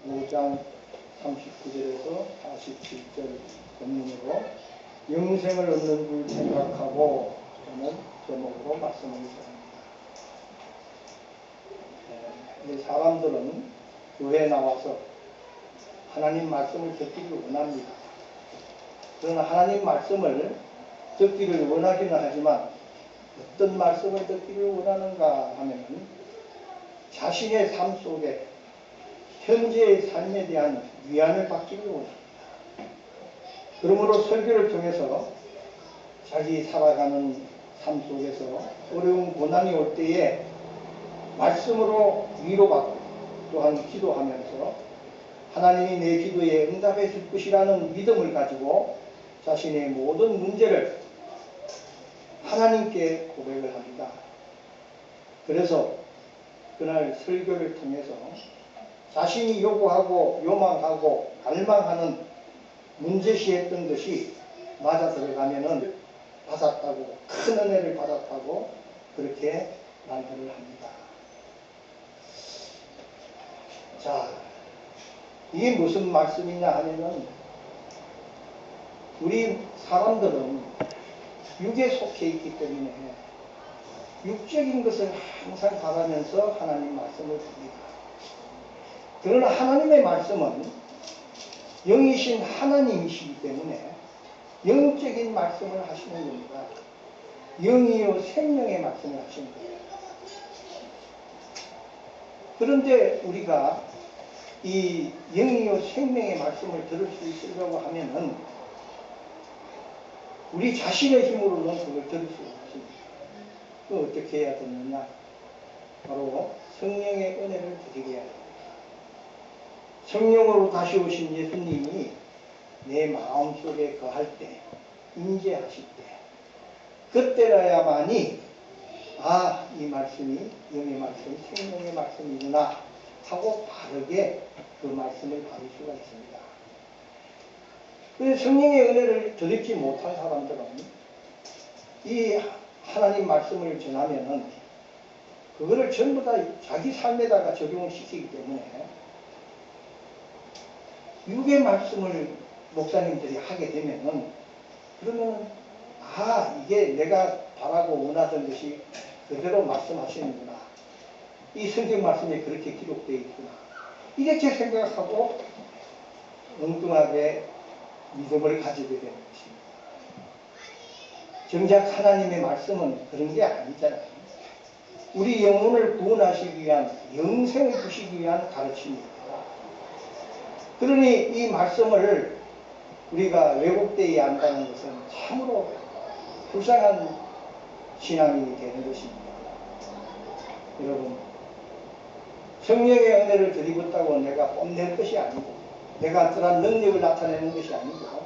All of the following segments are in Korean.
5장 39절에서 47절 본문으로 영생을 얻는 줄 생각하고 저는 제목으로 말씀을 드립니다. 사람들은 교회에 나와서 하나님 말씀을 듣기를 원합니다. 그러나 하나님 말씀을 듣기를 원하기는 하지만 어떤 말씀을 듣기를 원하는가 하면 자신의 삶 속에 현재의 삶에 대한 위안을 받기를 원합니다. 그러므로 설교를 통해서 자기 살아가는 삶 속에서 어려운 고난이 올 때에 말씀으로 위로받고 또한 기도하면서 하나님이 내 기도에 응답해 줄 것이라는 믿음을 가지고 자신의 모든 문제를 하나님께 고백을 합니다. 그래서 그날 설교를 통해서 자신이 요구하고 요망하고 갈망하는 문제시했던 것이 맞아 들어가면은 받았다고, 큰 은혜를 받았다고 그렇게 말들을 합니다. 자, 이게 무슨 말씀이냐 하면은 우리 사람들은 육에 속해 있기 때문에 육적인 것을 항상 바라면서 하나님 말씀을 듭니다. 그러나 하나님의 말씀은 영이신 하나님이시기 때문에 영적인 말씀을 하시는 겁니다. 영이요 생명의 말씀을 하시는 거예요. 그런데 우리가 이 영이요 생명의 말씀을 들을 수 있으려고 하면은 우리 자신의 힘으로는 그걸 들을 수 없습니다. 그 어떻게 해야 되느냐? 바로 성령의 은혜를 드리게 해야 됩니다. 성령으로 다시 오신 예수님이 내 마음속에 거할 때, 임재하실 때, 그때라야만이 이 말씀이 영의 말씀, 생명의 말씀이구나 하고 바르게 그 말씀을 받을 수가 있습니다. 그래서 성령의 은혜를 드리지 못한 사람들은 이 하나님 말씀을 전하면은 그거를 전부 다 자기 삶에다가 적용을 시키기 때문에 육의 말씀을 목사님들이 하게 되면은 그러면은 이게 내가 바라고 원하던 것이 그대로 말씀하시는구나. 이 성경 말씀에 그렇게 기록되어 있구나. 이렇게 생각하고 엉뚱하게 믿음을 가지게 되는 것입니다. 정작 하나님의 말씀은 그런 게 아니잖아요. 우리 영혼을 구원하시기 위한, 영생을 주시기 위한 가르침입니다. 그러니 이 말씀을 우리가 왜곡되지 않다는 것은 참으로 불쌍한 신앙이 되는 것입니다. 여러분, 성령의 은혜를 드리겠다고 내가 뽐낼 것이 아니고 내가 어떠한 능력을 나타내는 것이 아니고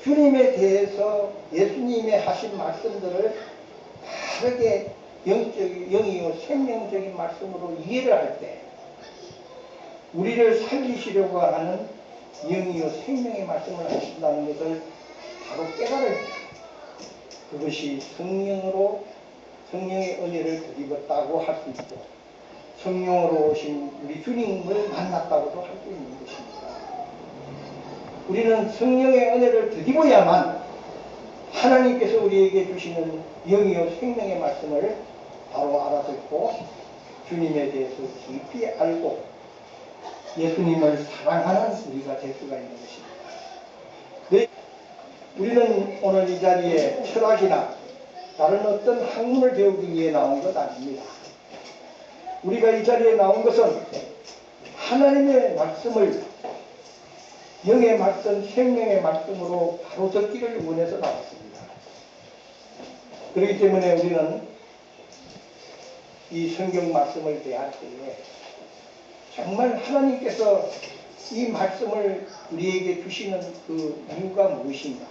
주님에 대해서 예수님의 하신 말씀들을 바르게 영이요 생명적인 말씀으로 이해를 할 때 우리를 살리시려고 하는 영이요 생명의 말씀을 하신다는 것을 바로 깨달을 때 그것이 성령의 은혜를 드리겠다고 할 수 있고 성령으로 오신 우리 주님을 만났다고도 할 수 있는 것입니다. 우리는 성령의 은혜를 드리고야만 하나님께서 우리에게 주시는 영이요 생명의 말씀을 바로 알아듣고 주님에 대해서 깊이 알고 예수님을 사랑하는 우리가 될 수가 있는 것입니다. 우리는 오늘 이 자리에 철학이나 다른 어떤 학문을 배우기 위해 나온 것 아닙니다. 우리가 이 자리에 나온 것은 하나님의 말씀을 영의 말씀, 생명의 말씀으로 바로 듣기를 원해서 나왔습니다. 그렇기 때문에 우리는 이 성경 말씀을 대할 때에 정말 하나님께서 이 말씀을 우리에게 주시는 그 이유가 무엇인가?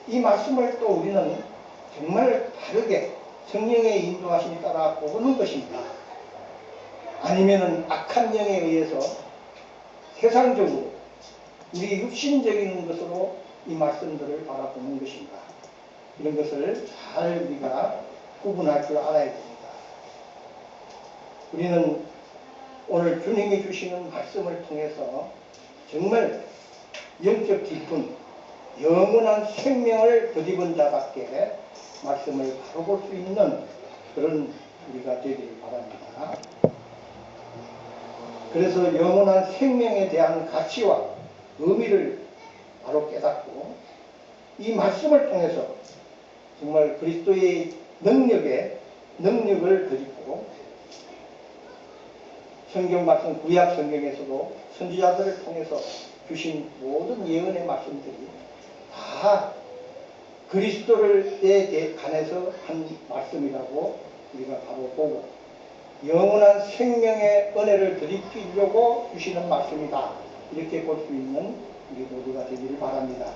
이 말씀을 또 우리는 정말 바르게 성령의 인도하심에 따라 보는 것인가? 아니면은 악한 영에 의해서 세상적으로 우리 육신적인 것으로 이 말씀들을 바라보는 것인가? 이런 것을 잘 우리가 구분할 줄 알아야 됩니다. 우리는 오늘 주님이 주시는 말씀을 통해서 정말 영적 깊은 영원한 생명을 덧입은 자답게 말씀을 바로 볼 수 있는 그런 우리가 되기를 바랍니다. 그래서 영원한 생명에 대한 가치와 의미를 바로 깨닫고 이 말씀을 통해서 정말 그리스도의 능력을 덧입고 성경 말씀 구약 성경에서도 선지자들을 통해서 주신 모든 예언의 말씀들이 다 그리스도에 관해서 한 말씀이라고 우리가 바로 보고 영원한 생명의 은혜를 덧입히려고 주시는 말씀이다. 이렇게 볼 수 있는 우리 모두가 되기를 바랍니다.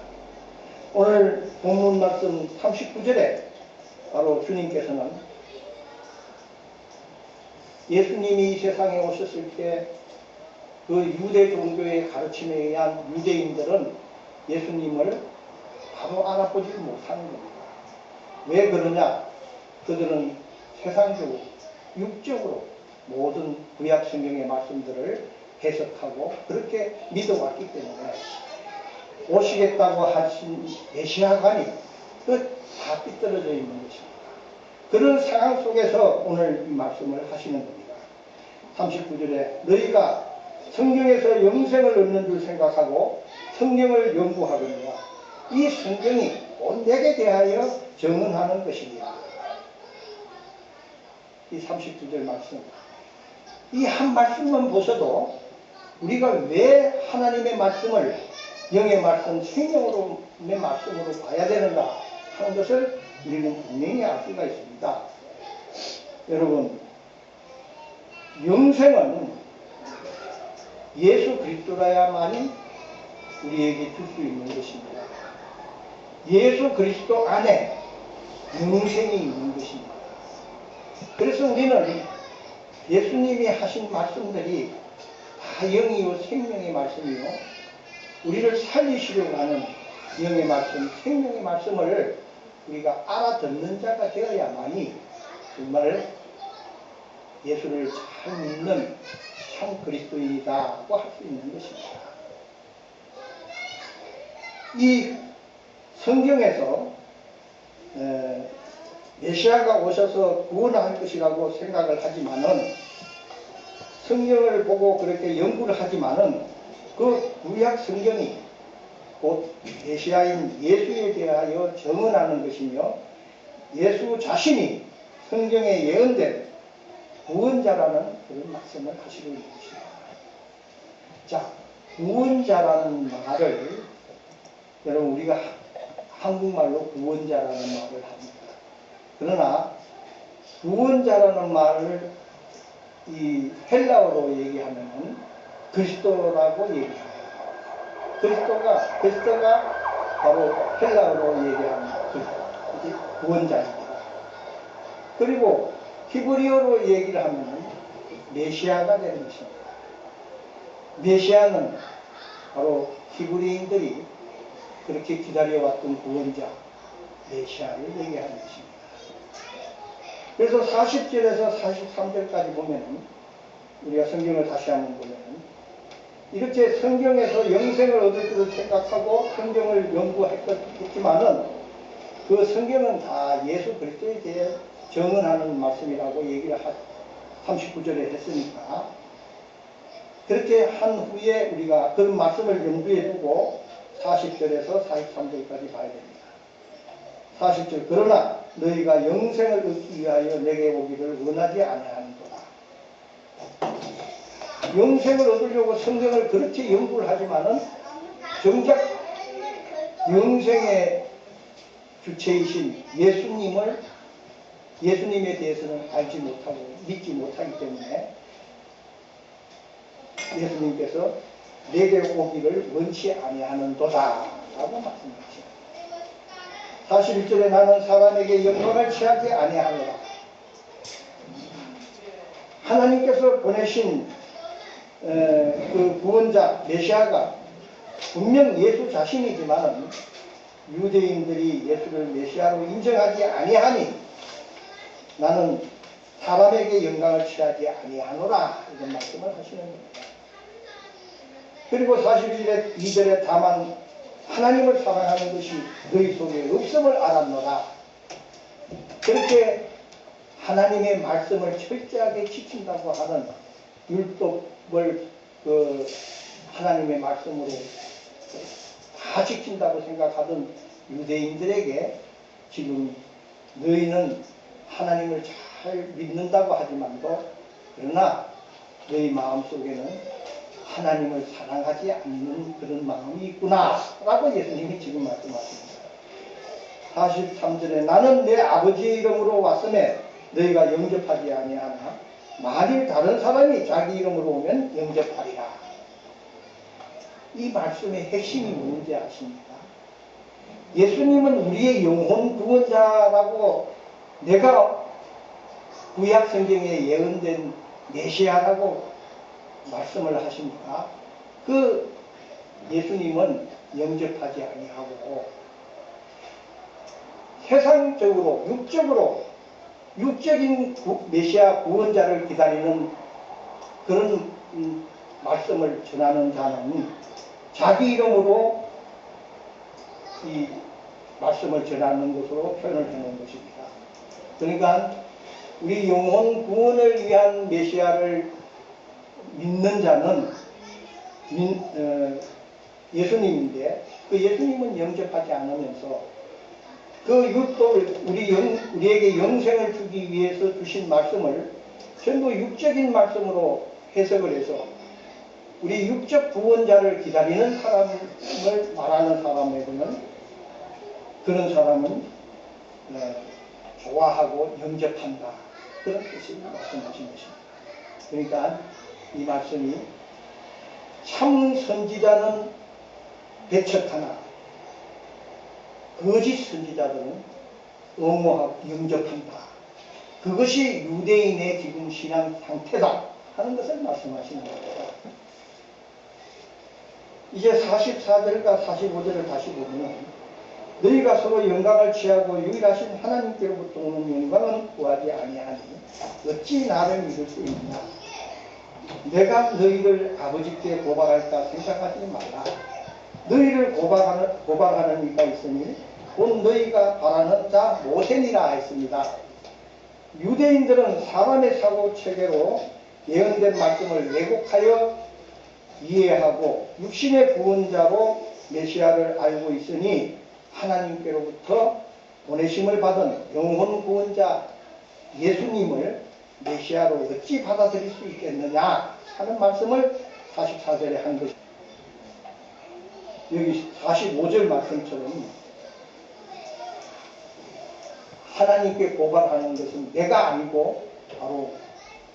오늘 본문 말씀 39절에 바로 주님께서는 예수님이 이 세상에 오셨을 때 그 유대 종교의 가르침에 의한 유대인들은 예수님을 바로 알아보지 못하는 겁니다. 왜 그러냐? 그들은 세상적으로 육적으로 모든 구약 성경의 말씀들을 해석하고 그렇게 믿어왔기 때문에 오시겠다고 하신 메시아관이 다 삐뚤어져 있는 것입니다. 그런 상황 속에서 오늘 이 말씀을 하시는 겁니다. 39절에 너희가 성경에서 영생을 얻는 줄 생각하고 성경을 연구하거니와 이 성경이 곧 내게 대하여 증언하는 것이니라. 이 39절 말씀, 이 한 말씀만 보셔도 우리가 왜 하나님의 말씀을 영의 말씀, 생명의 말씀으로 봐야 되는가 하는 것을 우리는 분명히 알 수가 있습니다. 여러분, 영생은 예수 그리스도라야만이 우리에게 줄 수 있는 것입니다. 예수 그리스도 안에 영생이 있는 것입니다. 그래서 우리는 예수님이 하신 말씀들이 다 영이요 생명의 말씀이요 우리를 살리시려고 하는 영의 말씀, 생명의 말씀을 우리가 알아듣는 자가 되어야만이 정말 예수를 잘 믿는 참 그리스도인이다고 할 수 있는 것입니다. 이 성경에서 메시아가 오셔서 구원할 것이라고 생각을 하지만은 성경을 보고 그렇게 연구를 하지만은 그 구약 성경이 곧 메시아인 예수에 대하여 증언하는 것이며 예수 자신이 성경에 예언된 구원자라는 그런 말씀을 하시고 있는 것입니다. 자, 구원자라는 말을 여러분 우리가 한국말로 구원자라는 말을 합니다. 그러나 구원자라는 말을 이 헬라어로 얘기하면은 그리스도라고 얘기합니다. 그리스도가 바로 헬라어로 얘기하는 구원자입니다. 그리고 히브리어로 얘기를 하면은 메시아가 되는 것입니다. 메시아는 바로 히브리인들이 그렇게 기다려왔던 구원자 메시아를 얘기하는 것입니다. 그래서 40절에서 43절까지 보면은 우리가 성경을 다시 한번 보면은 이렇게 성경에서 영생을 얻을 것을 생각하고 성경을 연구했지만은 그 성경은 다 예수 그리스도에 대해 증언하는 말씀이라고 얘기를 39절에 했으니까 그렇게 한 후에 우리가 그런 말씀을 염두에 두고 40절에서 43절까지 봐야 됩니다. 40절 그러나 너희가 영생을 얻기 위하여 내게 오기를 원하지 아니하는도다. 영생을 얻으려고 성경을 그렇게 연구를 하지만은 정작 영생의 주체이신 예수님에 대해서는 알지 못하고 믿지 못하기 때문에 예수님께서 내게 오기를 원치 아니하는도다 라고 말씀하십니다. 41절에 나는 사람에게 영광을 취하지 아니하노라. 하나님께서 보내신 그 구원자 메시아가 분명 예수 자신이지만 유대인들이 예수를 메시아로 인정하지 아니하니 나는 사람에게 영광을 취하지 아니하노라 이런 말씀을 하시는 겁니다. 그리고 42절에 다만 하나님을 사랑하는 것이 너희 속에 없음을 알았노라. 그렇게 하나님의 말씀을 철저하게 지킨다고 하는 율법을 하나님의 말씀으로 다 지킨다고 생각하던 유대인들에게 지금 너희는 하나님을 잘 믿는다고 하지만도 그러나 너희 마음속에는 하나님을 사랑하지 않는 그런 마음이 있구나 라고 예수님이 지금 말씀하십니다. 43절에 나는 내 아버지의 이름으로 왔음에 너희가 영접하지 아니하나 만일 다른 사람이 자기 이름으로 오면 영접하리라. 이 말씀의 핵심이 뭔지 아십니까? 예수님은 우리의 영혼 구원자라고 내가 구약 성경에 예언된 메시아라고 말씀을 하십니까? 그 예수님은 영접하지 아니하고 세상적으로 육적인 메시아 구원자를 기다리는 그런 말씀을 전하는 자는 자기 이름으로 이 말씀을 전하는 것으로 표현을 해놓은 것입니다. 그러니까 우리 영혼 구원을 위한 메시아를 믿는 자는 예수님인데 그 예수님은 영접하지 않으면서 그 율법을 우리에게 영생을 주기 위해서 주신 말씀을 전부 육적인 말씀으로 해석을 해서 우리 육적 구원자를 기다리는 사람을 말하는 사람에게는 그런 사람은 좋아하고 영접한다. 그런 뜻을 말씀하신 것입니다. 그러니까 이 말씀이 참 선지자는 배척하나 거짓 선지자들은 옹호하고 영접한다. 그것이 유대인의 지금 신앙 상태다 하는 것을 말씀하시는 겁니다. 이제 44절과 45절을 다시 보면 너희가 서로 영광을 취하고 유일하신 하나님께로부터 오는 영광은 구하지 아니하니 어찌 나를 믿을 수 있느냐. 내가 너희를 아버지께 고발할까 생각하지 말라. 너희를 고발하는 이가 있으니 곧 너희가 바라는 자 모세니라 했습니다. 유대인들은 사람의 사고 체계로 예언된 말씀을 왜곡하여 이해하고 육신의 구원자로 메시아를 알고 있으니 하나님께로부터 보내심을 받은 영혼 구원자 예수님을 메시아로 어찌 받아들일 수 있겠느냐 하는 말씀을 44절에 한 것입니다. 여기 45절 말씀처럼 하나님께 고발하는 것은 내가 아니고 바로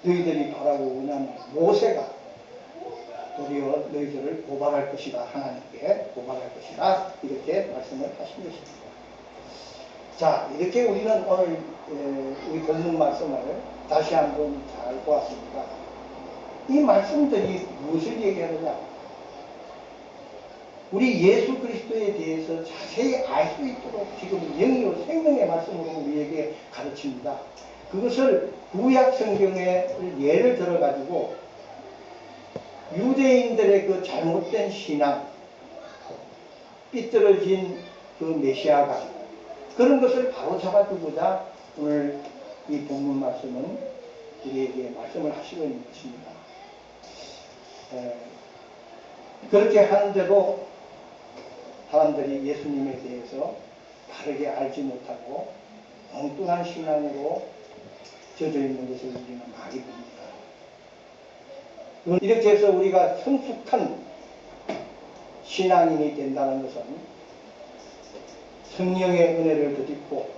너희들이 바라고 원하는 모세가 도리어 너희들을 고발할 것이다. 하나님께 고발할 것이다. 이렇게 말씀을 하신 것입니다. 자, 이렇게 우리는 오늘 우리 본문 말씀을 다시 한번 잘 보았습니다. 이 말씀들이 무엇을 얘기하느냐? 우리 예수 그리스도에 대해서 자세히 알 수 있도록 지금 영이요 생명의 말씀으로 우리에게 가르칩니다. 그것을 구약 성경의 예를 들어가지고 유대인들의 그 잘못된 신앙, 삐뚤어진 그 메시아가 그런 것을 바로 잡아주고자 오늘 이 본문 말씀은 우리에게 말씀을 하시고 있는 것입니다. 그렇게 하는데도 사람들이 예수님에 대해서 바르게 알지 못하고 엉뚱한 신앙으로 젖어 있는 것을 우리는 많이 봅니다. 이렇게 해서 우리가 성숙한 신앙인이 된다는 것은 성령의 은혜를 덧입고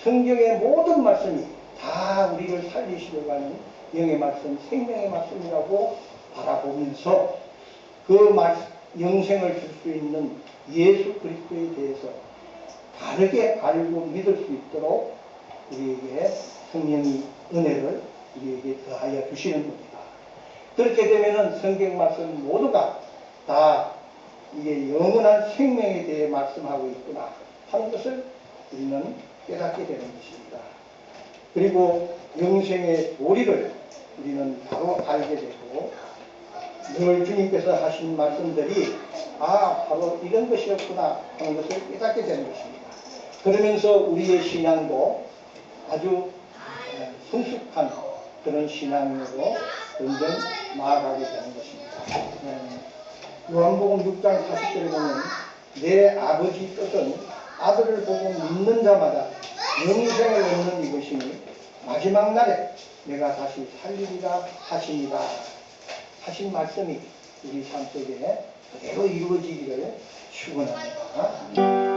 성경의 모든 말씀이 다 우리를 살리시려고 하는 영의 말씀, 생명의 말씀이라고 바라보면서 그 영생을 줄 수 있는 예수 그리스도에 대해서 바르게 알고 믿을 수 있도록 우리에게 성령의 은혜를 우리에게 더하여 주시는 겁니다. 그렇게 되면은 성경 말씀 모두가 다 이게 영원한 생명에 대해 말씀하고 있구나 하는 것을 우리는 깨닫게 되는 것입니다. 그리고 영생의 도리를 우리는 바로 알게 되고 늘 주님께서 하신 말씀들이 바로 이런 것이었구나 하는 것을 깨닫게 되는 것입니다. 그러면서 우리의 신앙도 아주 성숙한 그런 신앙으로 점점 나아가게 되는 것입니다. 요한복음 6장 40절에 보면 내 아버지 뜻은 아들을 보고 믿는 자마다 영생을 얻는 이것이니 마지막 날에 내가 다시 살리리라 하시니라 하신 말씀이 우리 삶 속에 그대로 이루어지기를 축원합니다.